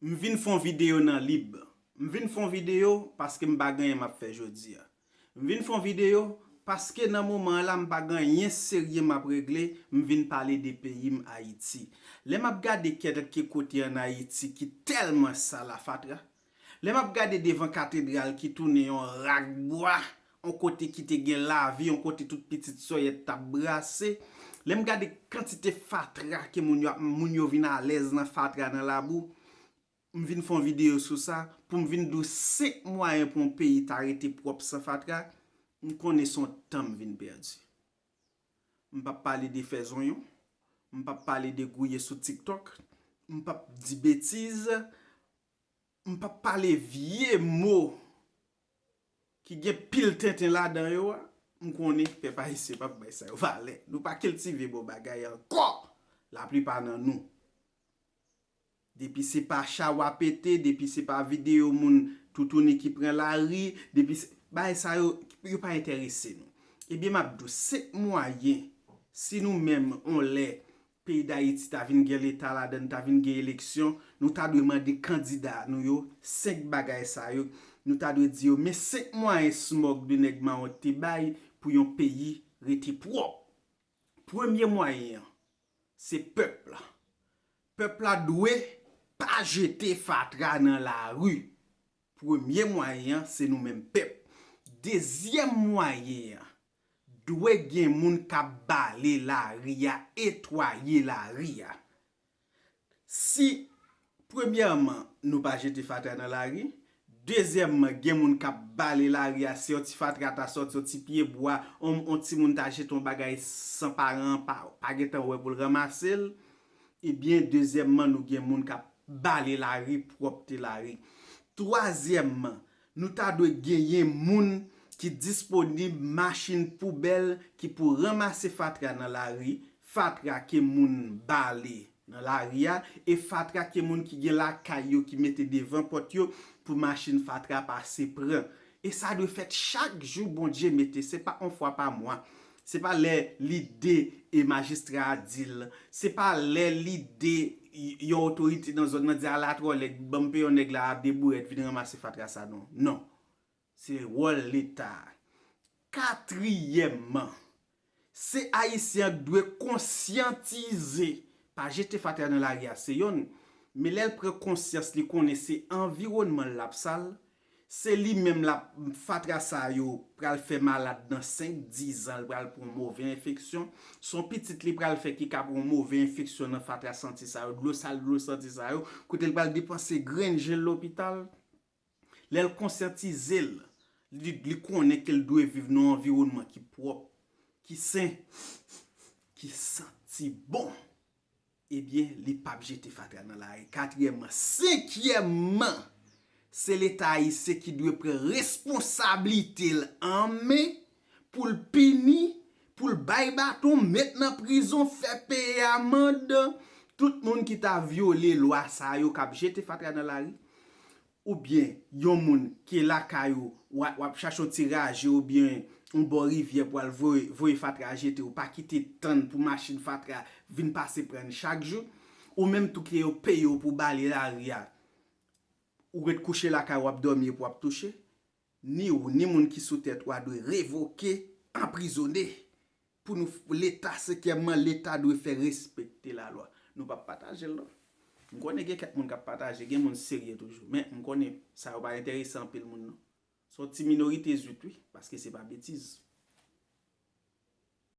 M'vin fon vidéo nan libre. M'vin fon vidéo parce que m'pa gagné m'a fait jodi. M'vin fon vidéo parce que dans moment là m'pa gagné sérieux m'a régler, m'vin parler des pays Haïti. Les m'a regarder quelques côté en Haïti qui tellement ça la fatra. Les m'a regarder devant cathédrale qui tourne en rag bois, on côté qui te gen la vie, on côté toute petite soyette t'a brassé. Les m'a regarder quantité fatra que moun yo vin à l'aise dans fatra dans la boue. M'vin fon vidéo sur ça pour m'vin dou 5 moyens pour un pays t'arrêter propre sans fatra, m'konne son temps m'vin perdu. M'pa parler de faisons yon, m'pa parler de gouiller sur TikTok, m'pa di bêtises, m'pa parler vieux mots qui gen pile tenten là dans yo, m'konne fait pas ici pas ça valait. Nous pas cultiver bon bagay encore. La plupart dans nous. Depuis c'est pas chawa pété, depuis c'est pas vidéo moun tout tourner qui prend la rue, depuis bah ça yo pas intéressé nous. Eh bien m'abdou c'est moyen si nous même on les pays d'Haïti ta vinn gen l'état là dedans ta vinn gen élection, nous ta demander candidat nous yo 5 bagay ça yo, nous ta dwe dire mais 5 moyens smog de nèg ma te bay pour yon pays rete propre. Premier moyen c'est peuple. Peuple a doué pas jeter fatra dans la rue. Premier moyen, c'est nous-mêmes peuple. Deuxième moyen, doit gen moun ka bale la ria, nettoyer la ria. Si, premièrement, nous pas jeter fatra dans la rue, deuxièmement, gen moun ka bale la ria, si oti fatra ta sorti, oti pied bois, on ti moun ta jete ton bagay sans parent, pas getan ouais pour le ramasser. Et bien, deuxièmement, nous gen moun ka bale la rue, propre la rue. Troisièmement, nous ta dwe gagner moun qui disponible machine poubelle qui pour ramasser fatra dans la rue, fatra que moun bale dans la rue et fatra que moun qui gen la caillou qui mette devant porte yo pour machine fatra passer prend. Et ça doit faire chaque jour bon Dieu mette, c'est pas une fois par mois. C'est pas l'idée et magistrat dit, c'est pas l'idée yon autorité dans zone nan di à la trop les bampe yon nèg la débouret vinn ramasser fatra ça non. Non. C'est rôle l'état. Quatrièmement, c'est haïtien doit conscientiser pas jeter fatra dans la rue, c'est yon, mais l'elle prend conscience li connaît c'est environnement l'absal. C'est lui-même la fatra sa yo pral fait malade dans 5-10 ans pral pour mauvaise infection. Son petit li pral fait qui ka pour mauvaise infection dans fatra santé sa yo, de l'eau sale, de l'eau santé sa yo, kote pral dépenser grain gel l'hôpital. L'elle conscientise li connaît qu'elle doit vivre dans un environnement qui propre, qui sain, qui senti bon. Eh bien, li pa jeter fatra dans la rue. Quatrièmement, cinquièmement, c'est l'État haïtien qui doit prendre responsabilité en main pour le punir, pour le bail bâton, mettre en prison, faire payer amende. Tout le monde qui t'a violé loi ça yo k'ap jeter fatra dans la rue. Ou bien yon moun qui la kayo ou cherche un tirage ou bien un bon rivière pour voyer fatra jeter ou pas quitter temps pour machine fatra vinn passer prendre chaque jour ou même tout qui yo paye pour balayer la rue. Ou ret coucher la ka ou ap dormir pour ap toucher, ni ou ni moun qui sous tête doit révoquer, emprisonner pour nous l'état secrètement l'état doit faire respecter la loi. Nous pas partager là. On connaît quelqu'un moun qui partager, gen moun sérieux toujours, mais on connaît ça va pas intéressant pile moun non. Sorti minorité oui parce que c'est pas bêtise.